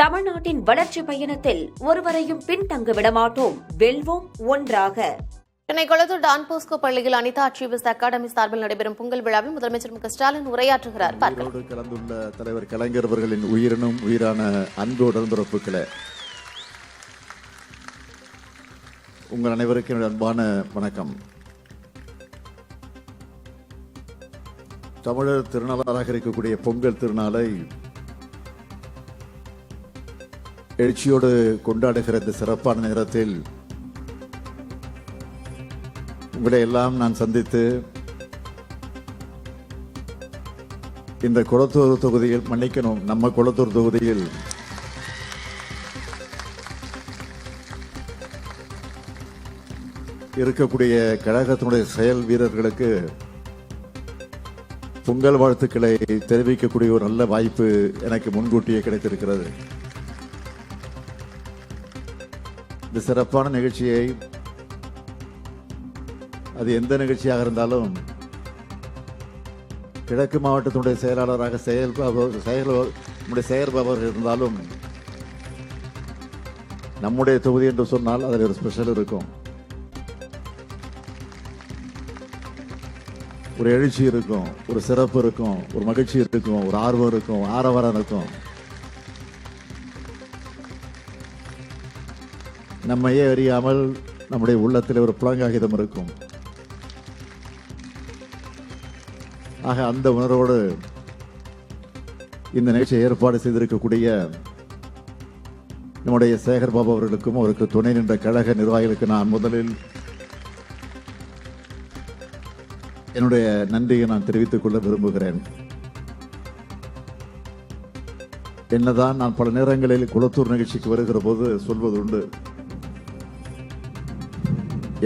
தமிழ்நாட்டின் வளர்ச்சி பயணத்தில் ஒருவரையும் பின்தங்க விடமாட்டோம், வெல்வோம் ஒன்றாக. சென்னை கொளத்தூர் டான் போஸ்கோ பள்ளியில் அனிதா அச்சீவர்ஸ் அகாடமி சார்பில் நடைபெறும் பொங்கல் விழாவில் முதலமைச்சர் மு க ஸ்டாலின் உரையாற்றுகிறார். கலந்துள்ள தலைவர் கலைஞர் அவர்களின் உயிரினும் உயிரான அன்பு உடன்பிறப்புகளே, உங்கள் அனைவருக்கும் என்னுடைய அன்பான வணக்கம். தமிழர் திருநாளாக இருக்கக்கூடிய பொங்கல் திருநாளை எழுச்சியோடு கொண்டாடுகிற இந்த சிறப்பான நேரத்தில் உங்களை எல்லாம் நான் சந்தித்து இந்த கொளத்தூர் தொகுதியில், மன்னிக்கணும், நம்ம கொளத்தூர் தொகுதியில் இருக்கக்கூடிய கழகத்தினுடைய செயல் வீரர்களுக்கு பொங்கல் வாழ்த்துக்களை தெரிவிக்கக்கூடிய ஒரு நல்ல வாய்ப்பு எனக்கு முன்கூட்டியே கிடைத்திருக்கிறது. இந்த சிறப்பான நிகழ்ச்சியை, அது எந்த நிகழ்ச்சியாக இருந்தாலும், கிழக்கு மாவட்டத்தினுடைய செயலாளராக செயல்பவர் இருந்தாலும், நம்முடைய தொகுதி என்று சொன்னால் அதில் ஒரு ஸ்பெஷல் இருக்கும், ஒரு எழுச்சி இருக்கும், ஒரு சிறப்பு இருக்கும், ஒரு மகிழ்ச்சி இருக்கும், ஒரு ஆர்வம் இருக்கும், ஆரவாரம் இருக்கும். நம்மையே அறியாமல் நம்முடைய உள்ளத்தில் ஒரு புலங்காகிதம் இருக்கும். ஆக அந்த உணர்வோடு இந்த நிகழ்ச்சியை ஏற்பாடு செய்திருக்கக்கூடிய நம்முடைய சேகர் பாபு அவர்களுக்கும் அவருக்கு துணை நின்ற கழக நிர்வாகிகளுக்கு நான் முதலில் என்னுடைய நன்றியை நான் தெரிவித்துக் கொள்ள விரும்புகிறேன். என்னதான் நான் பல நேரங்களில் குளத்தூர் நிகழ்ச்சிக்கு வருகிற போது சொல்வது உண்டு,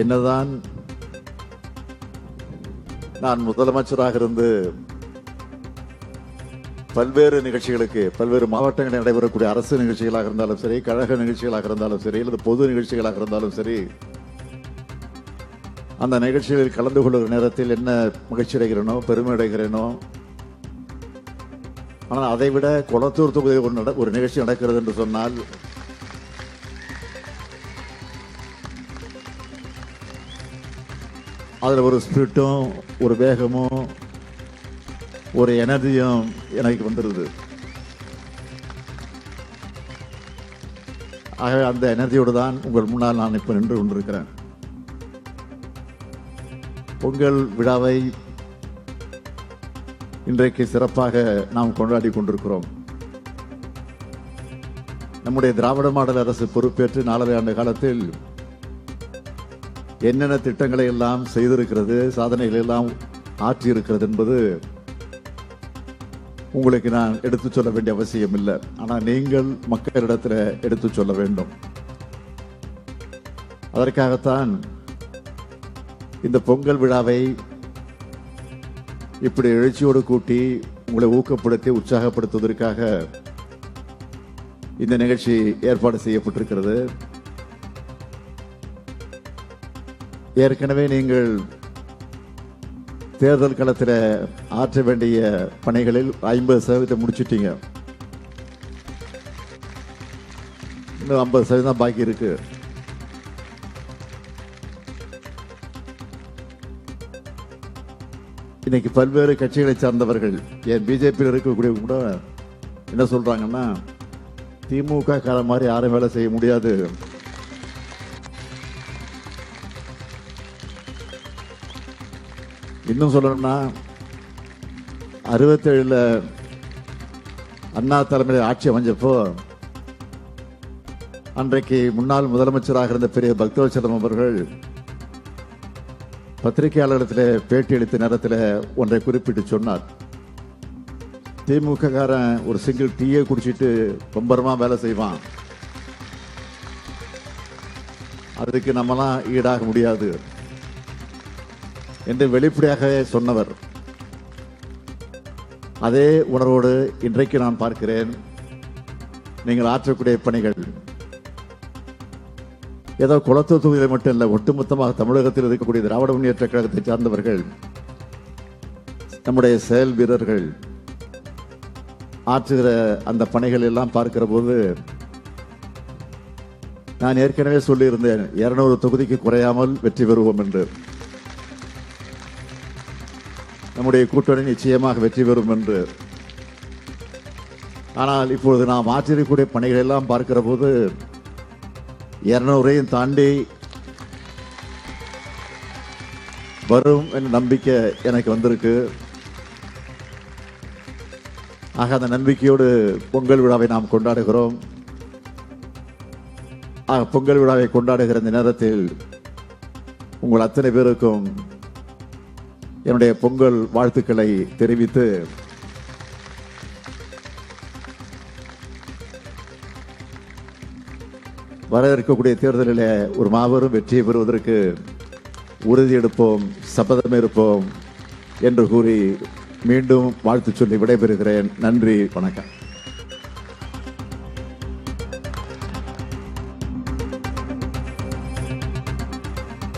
என்னதான் நான் முதலமைச்சராக இருந்து பல்வேறு நிகழ்ச்சிகளுக்கு, பல்வேறு மாவட்டங்களில் நடைபெறக்கூடிய அரசு நிகழ்ச்சிகளாக இருந்தாலும் சரி, கழக நிகழ்ச்சிகளாக இருந்தாலும் சரி, அல்லது பொது நிகழ்ச்சிகளாக இருந்தாலும் சரி, அந்த நிகழ்ச்சிகளில் கலந்து கொள்ளுகிற நேரத்தில் என்ன மகிழ்ச்சி அடைகிறேனோ, பெருமை அடைகிறேனோ. ஆனால் அதைவிட கொளத்தூர் தொகுதியில் ஒரு நிகழ்ச்சி நடக்கிறது என்று சொன்னால், அதில் ஒரு ஸ்பிரிட்டும், ஒரு வேகமும், ஒரு எனர்ஜியும் எனக்கு வந்துடுது. ஆக அந்த எனர்ஜியோடு தான் உங்கள் முன்னால் நான் இப்போ நின்று கொண்டிருக்கிறேன். பொங்கல் விழாவை இன்றைக்கு சிறப்பாக நாம் கொண்டாடி கொண்டிருக்கிறோம். நம்முடைய திராவிட மாடல் அரசு பொறுப்பேற்று 4 ஆண்டு காலத்தில் என்னென்ன திட்டங்களை எல்லாம் செய்திருக்கிறது, சாதனைகளை எல்லாம் ஆற்றியிருக்கிறது என்பது உங்களுக்கு நான் எடுத்துச் சொல்ல வேண்டிய அவசியம் இல்லை. ஆனால் நீங்கள் மக்களிடத்தில் எடுத்துச் சொல்ல வேண்டும். அதற்காகத்தான் இந்த பொங்கல் விழாவை இப்படி எழுச்சியோடு கூட்டி உங்களை ஊக்கப்படுத்தி உற்சாகப்படுத்துவதற்காக இந்த நிகழ்ச்சி ஏற்பாடு செய்யப்பட்டிருக்கிறது. ஏற்கனவே நீங்கள் தேர்தல் களத்தில் ஆற்ற வேண்டிய பணிகளில் 50% முடிச்சிட்டீங்க. இன்னும் 50% பாக்கி இருக்கு. இன்னைக்கு பல்வேறு கட்சிகளை சார்ந்தவர்கள், ஏன் பிஜேபியில் இருக்கக்கூடிய கூட என்ன சொல்றாங்கன்னா, திமுக காலம் மாதிரி யாரும் வேலை செய்ய முடியாது, இன்னும் சொல்லணும்னா 67 அண்ணா தலைமையில் ஆட்சி அமைஞ்சப்போ அன்றைக்கு முன்னாள் முதலமைச்சராக இருந்த பெரிய பக்தவச்சலம் அவர்கள் பத்திரிகையாளர்களிடத்தில் பேட்டி அளித்த நேரத்தில் ஒன்றை குறிப்பிட்டு சொன்னார். திமுக காரன் ஒரு சிங்கிள் டீயை குடிச்சிட்டு பம்பரமா வேலை செய்வான், அதுக்கு நம்மலாம் ஈடாக முடியாது என்று வெளிப்படையாக சொன்னவர். அதே உணர்வோடு இன்றைக்கு நான் பார்க்கிறேன். நீங்கள் ஆற்றக்கூடிய பணிகள் ஏதோ குளத்தூர் தொகுதியில் மட்டும் இல்லை, ஒட்டுமொத்தமாக தமிழகத்தில் இருக்கக்கூடிய திராவிட முன்னேற்ற கழகத்தை சார்ந்தவர்கள், நம்முடைய செயல் வீரர்கள் ஆற்றுகிற அந்த பணிகள் எல்லாம் பார்க்கிற போது நான் ஏற்கனவே சொல்லியிருந்தேன் 200 தொகுதிக்கு குறையாமல் வெற்றி பெறுவோம் என்று. நம்முடைய கூட்டணி நிச்சயமாக வெற்றி பெறும் என்று. ஆனால் இப்பொழுது நாம் ஆற்றிருக்கக்கூடிய பணிகள் எல்லாம் பார்க்கிற போது 200ஐயும் தாண்டி வரும் என்ற நம்பிக்கை எனக்கு வந்திருக்கு. ஆக அந்த நம்பிக்கையோடு பொங்கல் விழாவை நாம் கொண்டாடுகிறோம். பொங்கல் விழாவை கொண்டாடுகிற இந்த நேரத்தில் உங்கள் அத்தனை பேருக்கும் என்னுடைய பொங்கல் வாழ்த்துக்களை தெரிவித்து வர இருக்கக்கூடிய தேர்தலில் ஒரு மாபெரும் வெற்றியை பெறுவதற்கு உறுதியெடுப்போம், சபதம் இருப்போம் என்று கூறி மீண்டும் வாழ்த்து சொல்லி விடைபெறுகிறேன். நன்றி, வணக்கம்.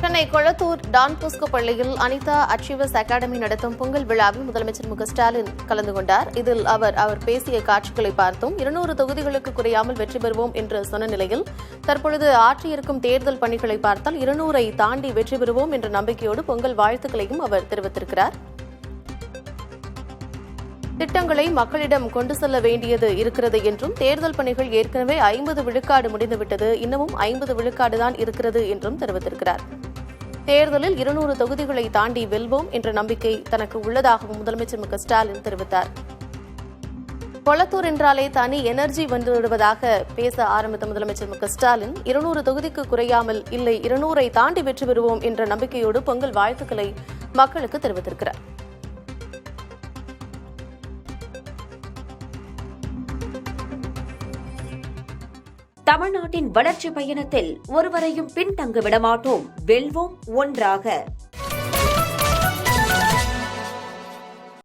சென்னை கொளத்தூர் டான் போஸ்கோ பள்ளியில் அனிதா அச்சீவர்ஸ் அகாடமி நடத்தும் பொங்கல் விழாவில் முதலமைச்சர் மு க ஸ்டாலின் கலந்து கொண்டார். இதில் அவர் பேசிய காட்சிகளை பார்த்தோம். 200 தொகுதிகளுக்கு குறையாமல் வெற்றி பெறுவோம் என்று சொன்ன நிலையில் தற்பொழுது ஆற்றியிருக்கும் தேர்தல் பணிகளை பார்த்தால் 200ஐ தாண்டி வெற்றி பெறுவோம் என்ற நம்பிக்கையோடு பொங்கல் வாழ்த்துக்களையும் அவர் தெரிவித்திருக்கிறார். திட்டங்களை மக்களிடம் கொண்டு செல்ல வேண்டியது இருக்கிறது என்றும் தேர்தல் பணிகள் ஏற்கனவே 50 விழுக்காடு முடிந்துவிட்டது, இன்னமும் 50 விழுக்காடு தான் இருக்கிறது என்றும் தெரிவித்திருக்கிறார். தேர்தலில் 200 தொகுதிகளை தாண்டி வெல்வோம் என்ற நம்பிக்கை தனக்கு உள்ளதாகவும் முதலமைச்சர் மு க ஸ்டாலின் தெரிவித்தார். கொளத்தூர் என்றாலே தனி எனர்ஜி வந்துவிடுவதாக பேச ஆரம்பித்த முதலமைச்சர் மு க ஸ்டாலின் 200 தொகுதிக்கு குறையாமல் இல்லை 200ஐ தாண்டி வெற்றி பெறுவோம் என்ற நம்பிக்கையோடு பொங்கல் வாழ்த்துக்களை மக்களுக்கு தெரிவித்திருக்கிறார். தமிழ்நாட்டின் வளர்ச்சி பயணத்தில் ஒருவரையும் பின்தங்க விடமாட்டோம், வெல்வோம் ஒன்றாக.